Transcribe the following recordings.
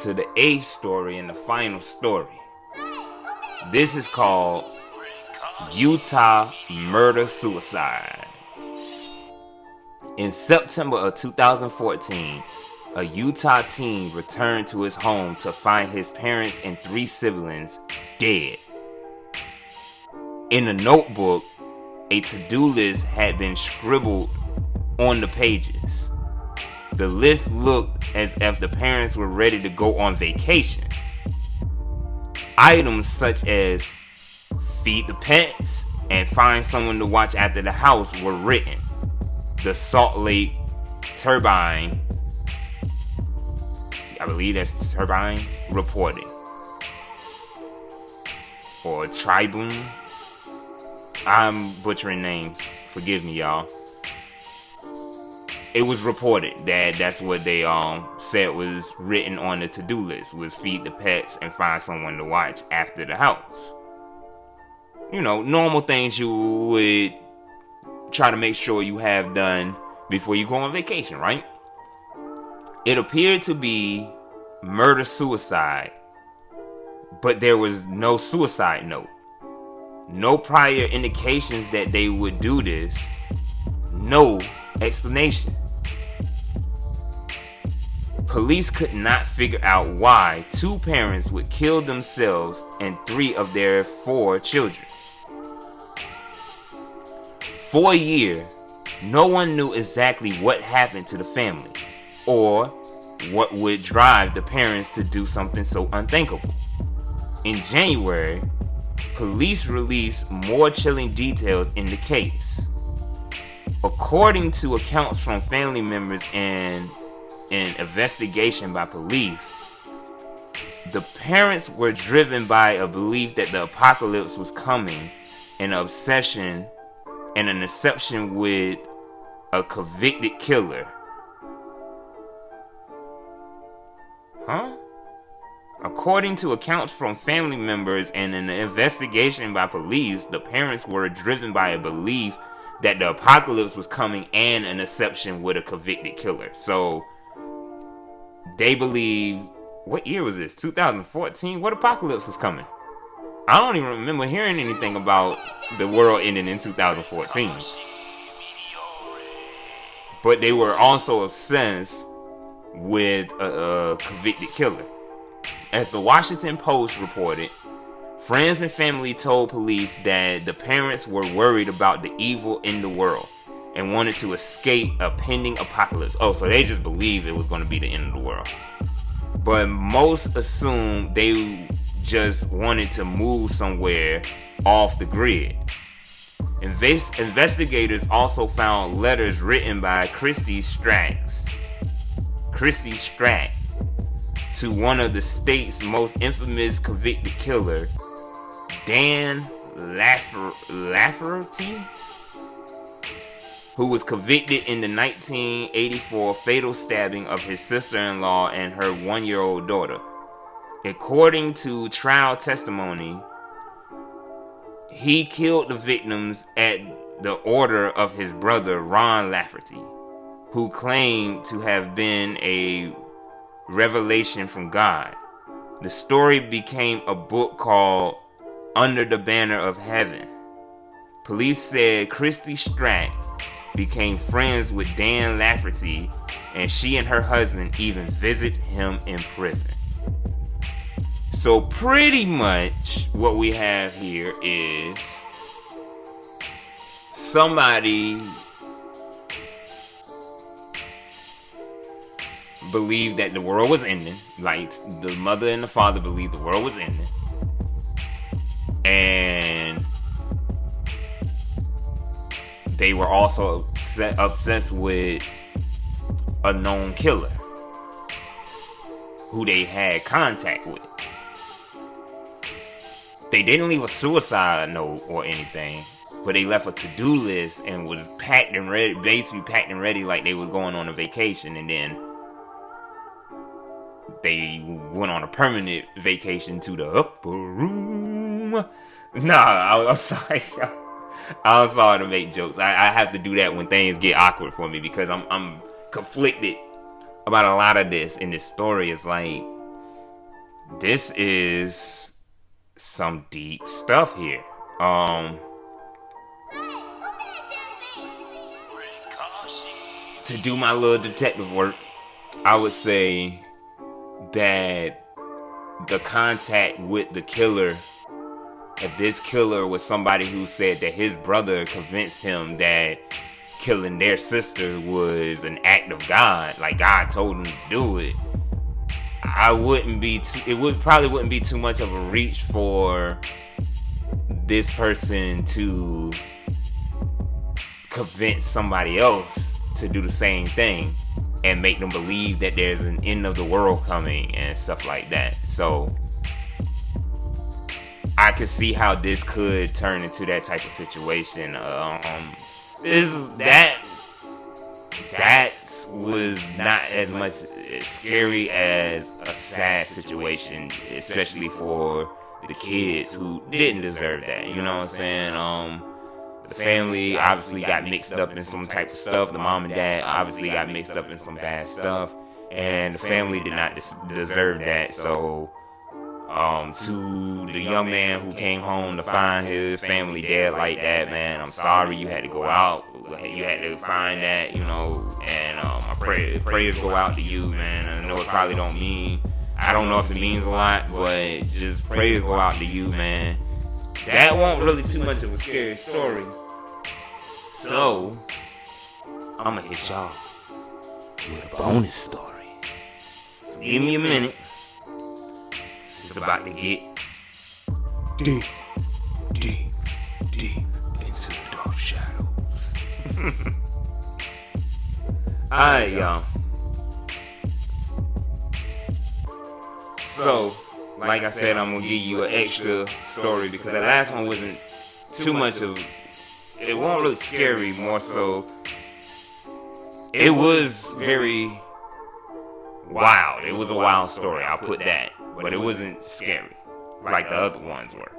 To the 8th story and the final story. This is called Utah Murder-Suicide. In September of 2014, a Utah teen returned to his home to find his parents and 3 siblings dead. In a notebook, a to-do list had been scribbled on the pages. The list looked as if the parents were ready to go on vacation. Items such as feed the pets and find someone to watch after the house were written. The Salt Lake Turbine, I believe that's Turbine, reported. Or Tribune. I'm butchering names. Forgive me, y'all. It was reported that that's what they said was written on the to-do list, was feed the pets and find someone to watch after the house. You know, normal things you would try to make sure you have done before you go on vacation, right? It appeared to be murder-suicide, but there was no suicide note. No prior indications that they would do this. No explanation. Police could not figure out why 2 parents would kill themselves and 3 of their 4 children. For a year, no one knew exactly what happened to the family or what would drive the parents to do something so unthinkable. In January, police released more chilling details in the case. According to accounts from family members and an investigation by police, the parents were driven by a belief that the apocalypse was coming, an obsession and an obsession with a convicted killer. According to accounts from family members and an investigation by police, the parents were driven by a belief that the apocalypse was coming and an obsession with a convicted killer. So they believe, what year was this? 2014? What apocalypse was coming? I don't even remember hearing anything about the world ending in 2014. But they were also obsessed with a convicted killer. As the Washington Post reported, friends and family told police that the parents were worried about the evil in the world and wanted to escape a pending apocalypse. Oh, so they just believed it was going to be the end of the world. But most assumed they just wanted to move somewhere off the grid. Investigators also found letters written by Christy Strack to one of the state's most infamous convicted killer, Dan Lafferty, who was convicted in the 1984 fatal stabbing of his sister-in-law and her 1-year-old daughter. According to trial testimony, he killed the victims at the order of his brother, Ron Lafferty, who claimed to have been a revelation from God. The story became a book called Under the Banner of Heaven. Police said Christy Strack became friends with Dan Lafferty, and she and her husband even visited him in prison. So pretty much what we have here is somebody believed that the world was ending. Like, the mother and the father believed the world was ending. And they were also obsessed with a known killer. who they had contact with. They didn't leave a suicide note or anything, but they left a to-do list and was packed and ready, basically packed and ready like they was going on a vacation, and then they went on a permanent vacation to the upper room. Nah, I'm sorry. I'm sorry to make jokes. I have to do that when things get awkward for me because I'm conflicted about a lot of this in this story. It's like, this is some deep stuff here. To do my little detective work, I would say that the contact with the killer, if this killer was somebody who said that his brother convinced him that killing their sister was an act of God, like God told him to do it, it probably wouldn't be too much of a reach for this person to convince somebody else to do the same thing and make them believe that there's an end of the world coming and stuff like that. So I could see how this could turn into that type of situation. That was not as much scary as a sad situation, especially for the kids who didn't deserve that. You know what I'm saying? The family obviously got mixed up in some type of stuff. The mom and dad obviously got mixed up in some bad stuff, and the family did not deserve that. So to the young man who came home to find his family dead like that, man, I'm sorry you had to go out. You had to find that, you know, and my prayers go out to you, man. I know it probably don't mean, I don't know if it means a lot, but just prayers go out to you, man. That wasn't really too much of a scary story. So, I'm gonna hit y'all with a bonus story. So give me a minute. It's about to get deep into the dark shadows. Alright, y'all. So, like I said, I'm gonna give you an extra story because the last one wasn't too much of, it wasn't really scary, more so it was very wild. It was a wild story, I'll put that, but it wasn't scary like the other ones were.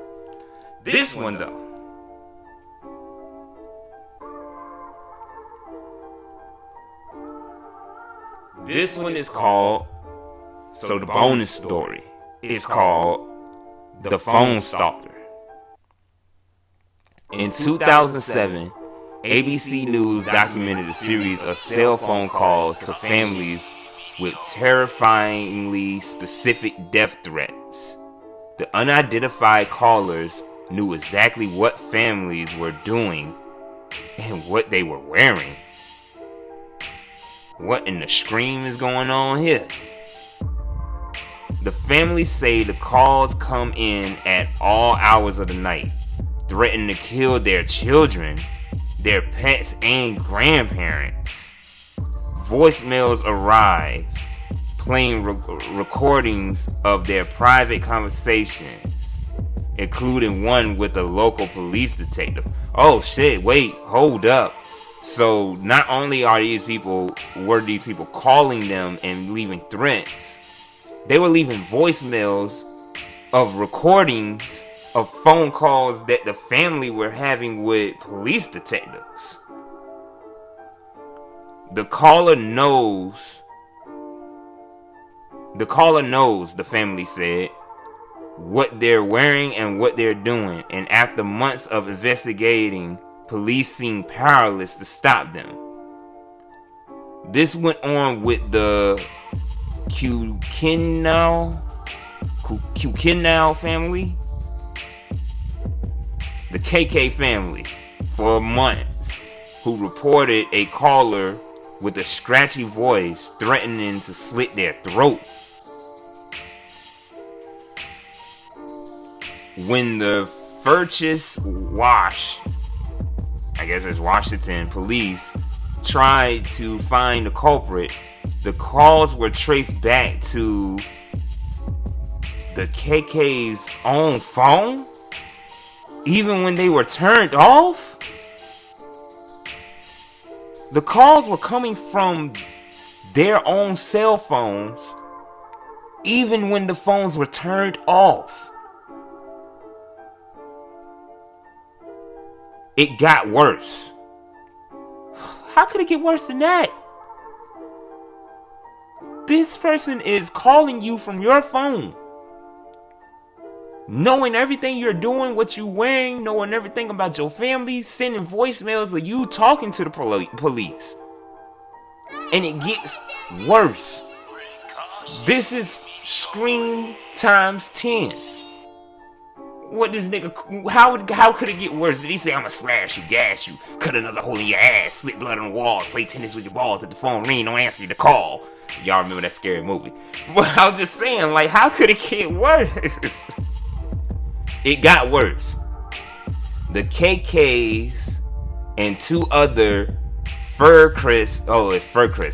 This one though, this one is called, so the bonus story is called The Phone Stalker. In 2007, ABC News documented a series of cell phone calls to families with terrifyingly specific death threats. The unidentified callers knew exactly what families were doing and what they were wearing. What in the scream is going on here? The families say the calls come in at all hours of the night, threatening to kill their children, their pets, and grandparents. Voicemails arrive, playing recordings of their private conversations, including one with a local police detective. Oh shit, wait, hold up. So not only were these people calling them and leaving threats, they were leaving voicemails of recordings of phone calls that the family were having with police detectives. The caller knows, the family said, what they're wearing and what they're doing. And after months of investigating, police seemed powerless to stop them. This went on with the Kukinau family, the KK family, for months, who reported a caller with a scratchy voice threatening to slit their throat. When the Furchess Washington police tried to find the culprit, the calls were traced back to the KK's own phone, even when they were turned off. The calls were coming from their own cell phones, even when the phones were turned off. It got worse. How could it get worse than that? This person is calling you from your phone, knowing everything you're doing, what you're wearing, knowing everything about your family, sending voicemails of you talking to the police. And it gets worse. This is screen times 10. What this nigga, how could it get worse? Did he say, I'ma slash you, gas you, cut another hole in your ass, split blood on the wall, play tennis with your balls at the phone ring, don't answer the call? Y'all remember that scary movie? But I was just saying, like, how could it get worse? It got worse. The KKs and two other Furcrest,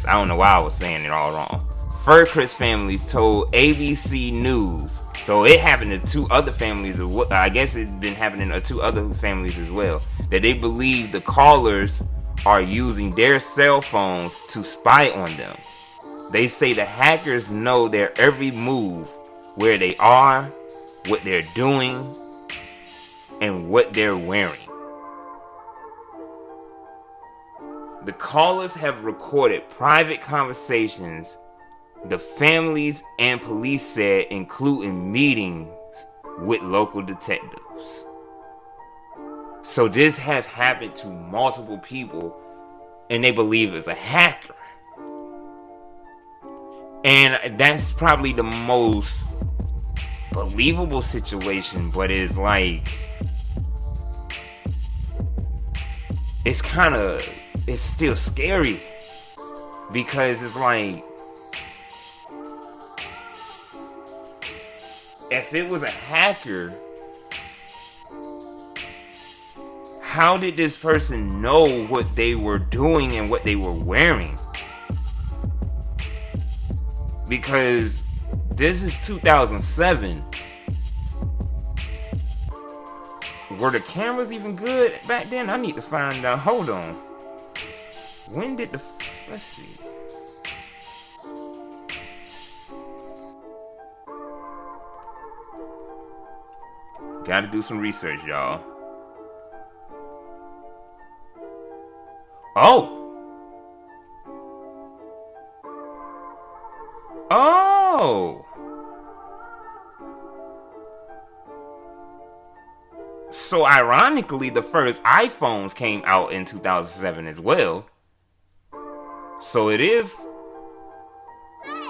I don't know why I was saying it all wrong. Furcrest families told ABC News. So it happened to two other families. I guess it's been happening to two other families as well. That they believe the callers are using their cell phones to spy on them. They say the hackers know their every move, where they are, what they're doing, and what they're wearing. The callers have recorded private conversations the families and police said, including meetings with local detectives. So this has happened to multiple people, and they believe it's a hacker. And that's probably the most believable situation, but it's like, it's still scary, because it's like, if it was a hacker, how did this person know what they were doing and what they were wearing? Because this is 2007. Were the cameras even good back then? I need to find out. Hold on. When did let's see. Gotta do some research, y'all. Oh! So ironically, the first iPhones came out in 2007 as well. So it is.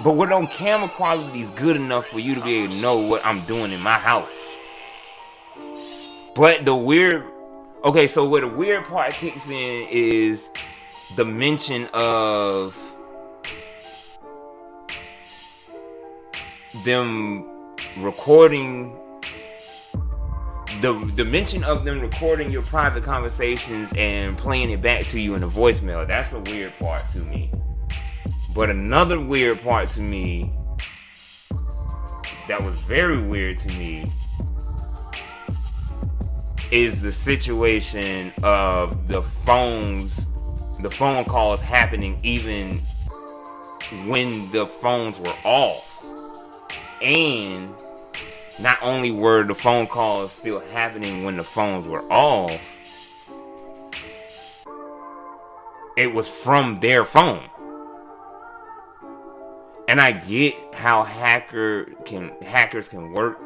But what on camera quality is good enough for you to be able to know what I'm doing in my house. But the weird... Okay, so where the weird part kicks in is the mention of them recording... The mention of them recording your private conversations and playing it back to you in a voicemail. That's a weird part to me. But another weird part to me, that was very weird to me, is the situation of the phone calls happening even when the phones were off. And not only were the phone calls still happening when the phones were off, it was from their phone. And I get how hackers can work.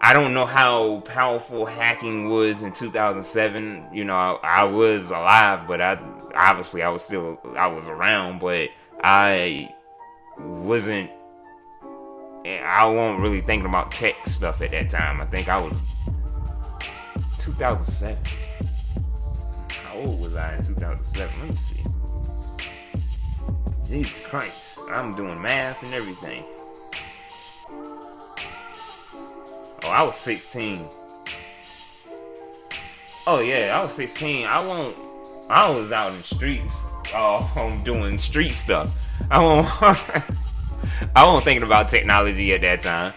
I don't know how powerful hacking was in 2007. You know, I was alive, but I was around, but I wasn't really thinking about tech stuff at that time. I think I was 2007. How old was I in 2007? Let me see. Jesus Christ. I'm doing math and everything. Oh, I was 16. Oh yeah, I was 16. I was out in the streets, doing street stuff. I wasn't thinking about technology at that time.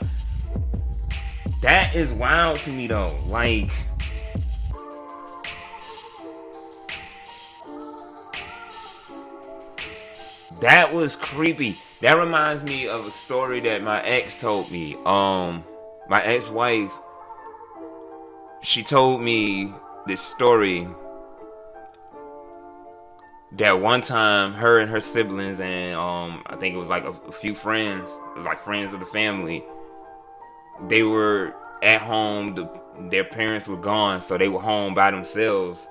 That is wild to me though. Like, that was creepy. That reminds me of a story that my ex told me. My ex-wife, she told me this story that one time her and her siblings and I think it was like a few friends, like friends of the family, they were at home. Their parents were gone, so they were home by themselves.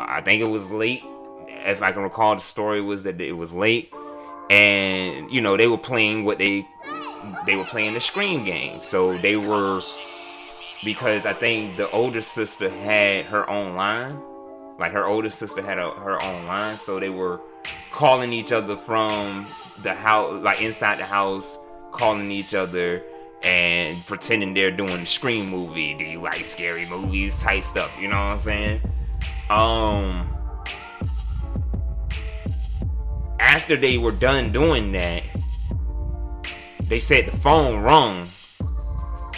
I think it was late. If I can recall, the story was that it was late, and you know they were playing they were playing the Scream game. So they were, because I think the older sister had her own line. Like her older sister had her own line, so they were calling each other from the house, like inside the house, calling each other and pretending they're doing the Scream movie. Do you like scary movies type stuff? You know what I'm saying? After they were done doing that, they said the phone rung.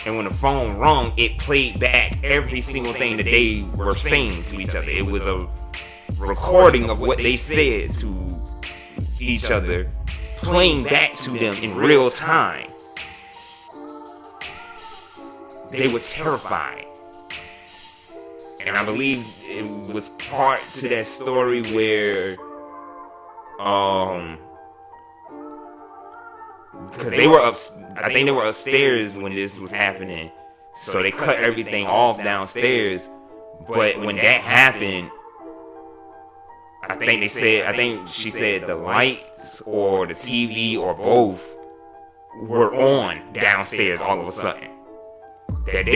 And when the phone rung, it played back every single thing that they were saying to each other. It was a recording of what they said to each other, playing back to them in real time. They were terrified. And I believe it was part to that story where because they were I think they were upstairs when this was happening, so they cut everything off downstairs. But when that happened, I think she said the lights or the TV or both were on downstairs all of a sudden. That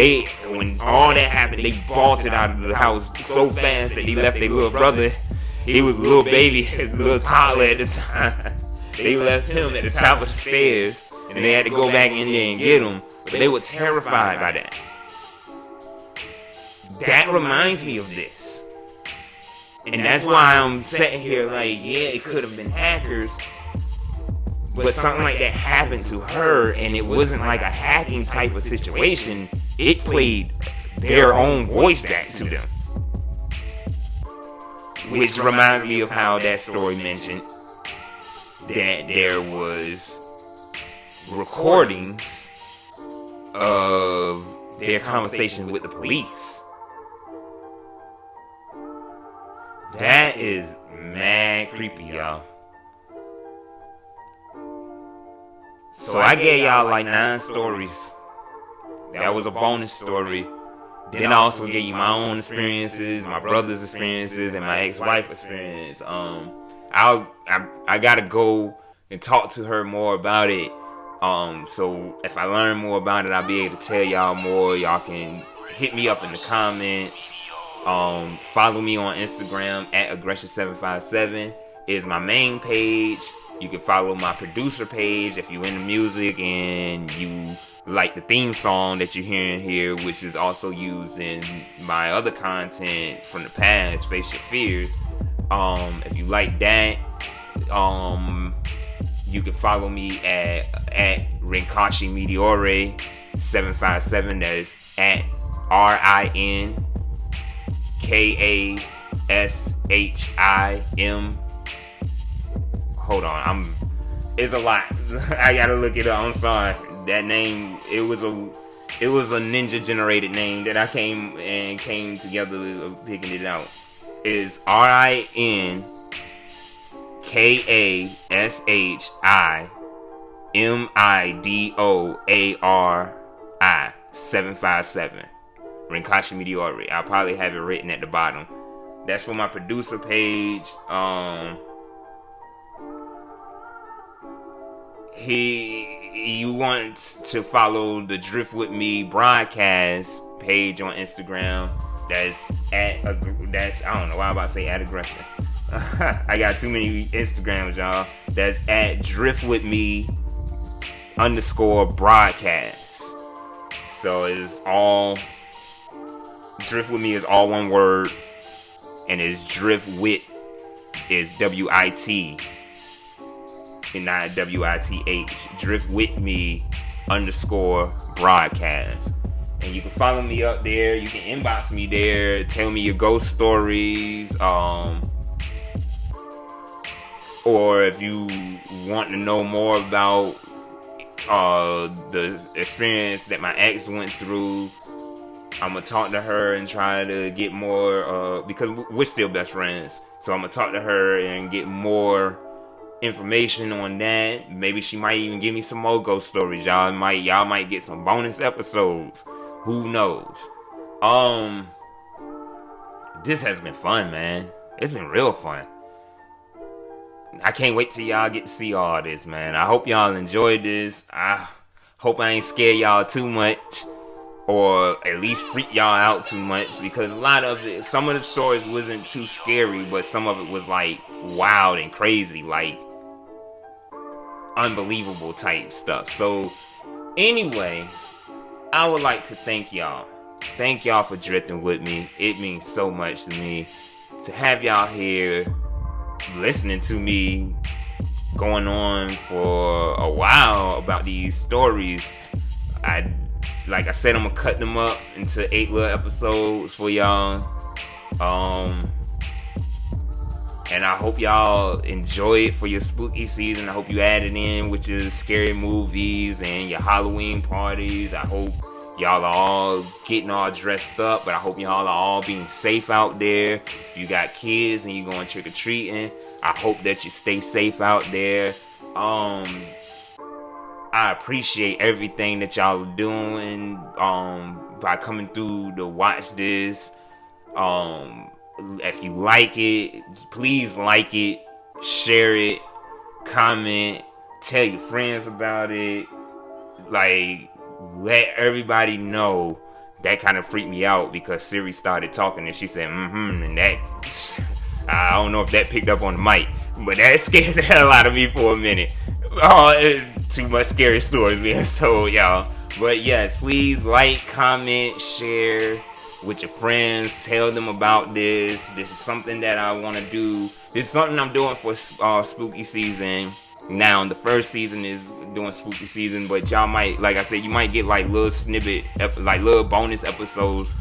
when all that happened, they bolted out of the house so fast that they left their little brother. He was a little baby, a little toddler at the time. They left him at the top of the stairs, and they had to go back in there and get him. But they were terrified by that. That reminds me of this. And that's why I'm sitting here like, yeah, it could have been hackers. But something like that happened to her, and it wasn't like a hacking type of situation. It played their own voice back to them. Which reminds me of how that story mentioned that there was recordings of their conversation with the police. That is mad creepy, y'all. So I gave y'all like 9 stories. That was a bonus story. Then I also gave you my own experiences, my brother's experiences, and my ex-wife's experience. I gotta go and talk to her more about it. So if I learn more about it, I'll be able to tell y'all more. Y'all can hit me up in the comments. Follow me on Instagram at aggression757 is my main page. You can follow my producer page if you're into music and you like the theme song that you're hearing here, which is also used in my other content from the past, Face Your Fears. If you like that, you can follow me at Rinkashi Meteore 757. That is at RINKASHIM. Hold on, it's a lot. I gotta look it up. I'm sorry. That name, it was a ninja generated name that I came together picking it out. Is RINKASHIMIDORI 757. Rinkashi Meteore. I'll probably have it written at the bottom. That's for my producer page. You want to follow the DriftWitMe broadcast page on Instagram. That's I don't know why I'm about to say at aggression. I got too many Instagrams, y'all. That's at DriftWitMe_broadcast. So it's all DriftWitMe is all one word, and it's DriftWit is WIT. And not WITH. DriftWitMe_broadcast. And you can follow me up there. You can inbox me there. Tell me your ghost stories. Or if you want to know more about the experience that my ex went through, I'm gonna talk to her and try to get more, because we're still best friends. So I'm gonna talk to her and get more information on that. Maybe she might even give me some more ghost stories. Y'all might get some bonus episodes. Who knows? This has been fun, man. It's been real fun. I can't wait till y'all get to see all this, man. I hope y'all enjoyed this. I hope I ain't scared y'all too much, or at least freak y'all out too much, because a lot of it, some of the stories wasn't too scary, but some of it was like wild and crazy, like unbelievable type stuff. So anyway, I would like to thank y'all. Thank y'all for drifting with me. It means so much to me to have y'all here listening to me going on for a while about these stories. Like I said, I'm gonna cut them up into 8 little episodes for y'all. And I hope y'all enjoy it for your spooky season. I hope you add it in with your scary movies and your Halloween parties. I hope y'all are all getting all dressed up, but I hope y'all are all being safe out there. If you got kids and you going trick-or-treating, I hope that you stay safe out there. I appreciate everything that y'all are doing by coming through to watch this. If you like it, please like it, share it, comment, tell your friends about it. Like, let everybody know. That kind of freaked me out because Siri started talking and she said, and that, I don't know if that picked up on the mic, but that scared the hell out of me for a minute. Too much scary stories being told, y'all. But yes, please like, comment, share with your friends. Tell them about this. This is something that I want to do. This is something I'm doing for spooky season. Now, the first season is doing spooky season, but y'all might, like I said, you might get like little snippet, like little bonus episodes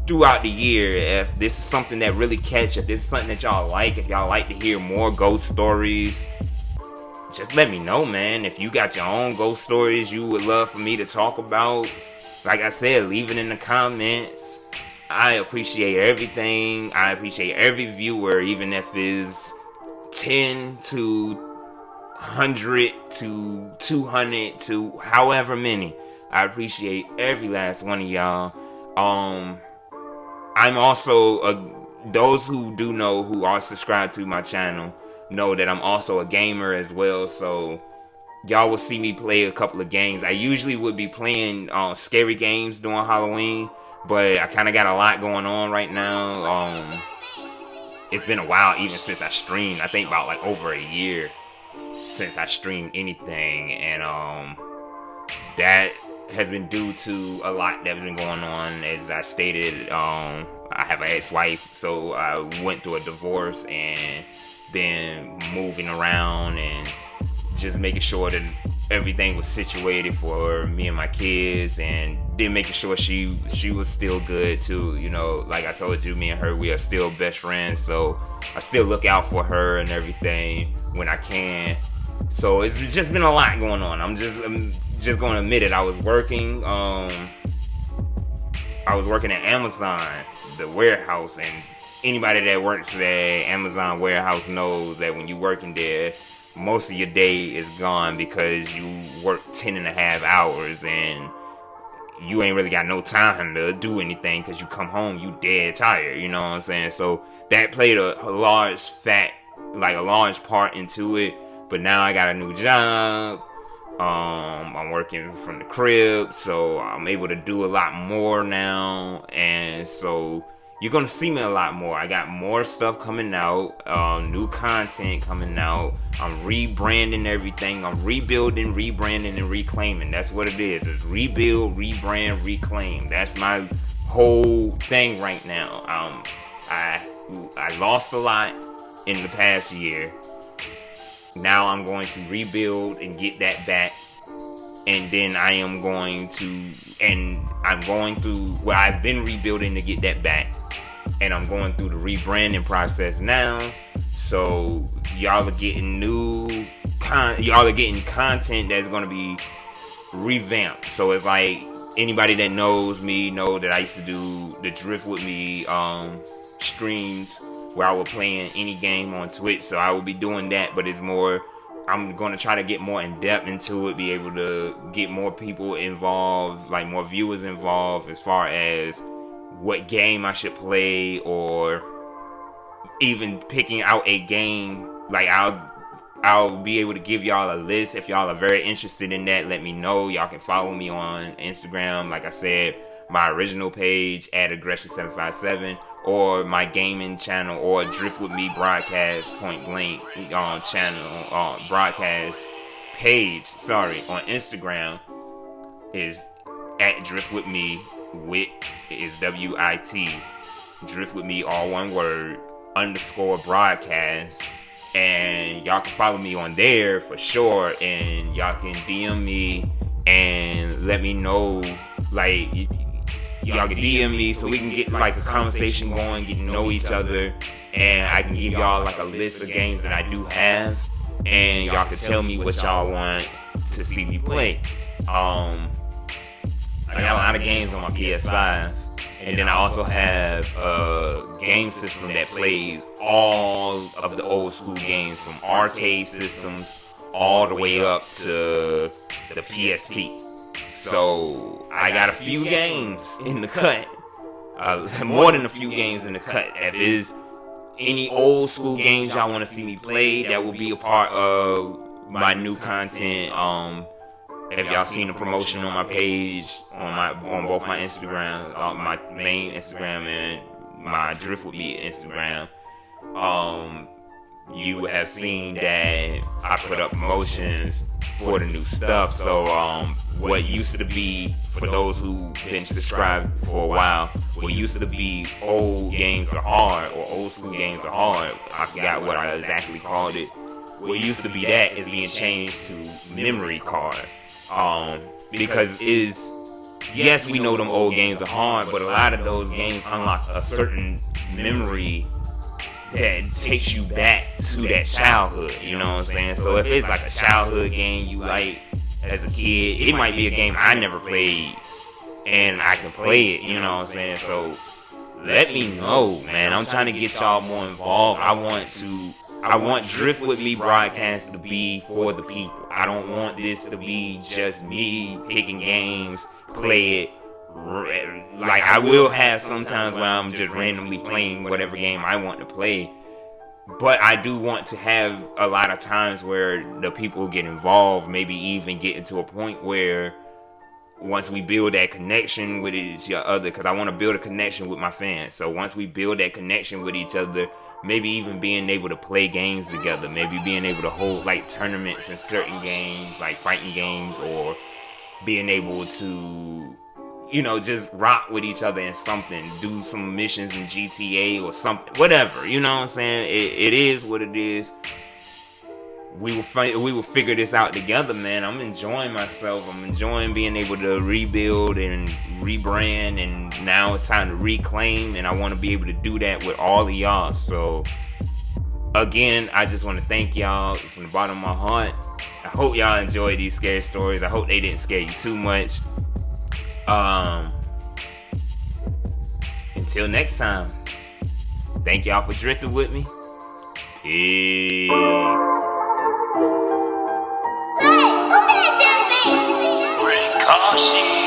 throughout the year. If this is something that really catch, if this is something that y'all like, if y'all like to hear more ghost stories, just let me know, man. If you got your own ghost stories you would love for me to talk about, like I said, leave it in the comments. I appreciate everything. I appreciate every viewer, even if it's 10 to 100 to 200 to however many. I appreciate every last one of y'all. I'm also those who do know, who are subscribed to my channel, know that I'm also a gamer as well. So y'all will see me play a couple of games. I usually would be playing scary games during Halloween, but I kind of got a lot going on right now. It's been a while even since I streamed. I think about like over a year since I streamed anything, and that has been due to a lot that's been going on. As I stated, I have an ex-wife, so I went through a divorce and been moving around and just making sure that everything was situated for me and my kids, and then making sure she was still good too. You know, like I told you, me and her, we are still best friends, so I still look out for her and everything when I can. So it's just been a lot going on. I'm just going to admit it. I was working at Amazon, the warehouse, and anybody that works at Amazon warehouse knows that when you working there, most of your day is gone because you work 10.5 hours and you ain't really got no time to do anything because you come home, you dead tired, you know what I'm saying? So that played a large part into it. But now I got a new job. I'm working from the crib, so I'm able to do a lot more now, and so you're gonna see me a lot more. I got more stuff coming out, new content coming out. I'm rebranding everything. I'm rebuilding, rebranding, and reclaiming. That's what it is. It's rebuild, rebrand, reclaim. That's my whole thing right now. I lost a lot in the past year. Now I'm going to rebuild and get that back and then I'm going through, well, I've been rebuilding to get that back, and I'm going through the rebranding process now. So y'all are getting content that's going to be revamped. So it's like, anybody that knows me know that I used to do the Drift With Me streams where I was playing any game on Twitch. So I will be doing that, but it's more, I'm going to try to get more in depth into it, be able to get more people involved, like more viewers involved as far as what game I should play, or even picking out a game. Like I'll be able to give y'all a list. If y'all are very interested in that, let me know. Y'all can follow me on Instagram, like I said, my original page at Aggression757, or my gaming channel, or Drift With Me broadcast point blank channel, broadcast page, on Instagram is at Drift With Me. Wit is WIT. Drift With Me, all one word, _broadcast. And y'all can follow me on there for sure, and y'all can DM me and let me know, like, y'all can DM me so we can get like a conversation going, get to know each other, and I can give y'all like a list of games that I do have, and y'all can tell me what y'all want to see me play. I got a lot of games on my PS5. And then I also have a game system that plays all of the old school games, from arcade systems all the way up to the PSP. So I got a few games in the cut, more than a few games in the cut. If there's any old school games y'all want to see me play, that will be a part of my new content. If y'all seen the promotion on my page, on both my Instagrams, my main Instagram and my Drift With Me Instagram, you have seen that I put up promotions for the new stuff. So what used to be, for those who've been subscribed for a while, what used to be old games are hard, or old school games are hard, I forgot what I exactly called it. What used to be that is being changed to memory card. Because yes, we know them old games are hard, but a lot of those games unlock a certain memory that takes you back to that childhood, you know what I'm saying? So if it's like a childhood game you like as a kid, it might be a game I never played and I can play it, you know what I'm saying? So let me know, man. I'm trying to get y'all more involved. I want Drift With Me broadcast to be for the people. I don't want this to be just me picking games, play it. Like, I will have sometimes where I'm just randomly playing whatever game I want to play. But I do want to have a lot of times where the people get involved, maybe even getting to a point where once we build that connection with each other, because I want to build a connection with my fans. So once we build that connection with each other, maybe even being able to play games together, maybe being able to hold like tournaments in certain games, like fighting games, or being able to, you know, just rock with each other in something, do some missions in GTA or something, whatever, you know what I'm saying? It is what it is. We will figure this out together, man. I'm enjoying myself. I'm enjoying being able to rebuild and rebrand, and now it's time to reclaim, and I want to be able to do that with all of y'all. So again, I just want to thank y'all from the bottom of my heart. I hope y'all enjoy these scary stories. I hope they didn't scare you too much. Until next time, thank y'all for drifting with me. Peace. Caution.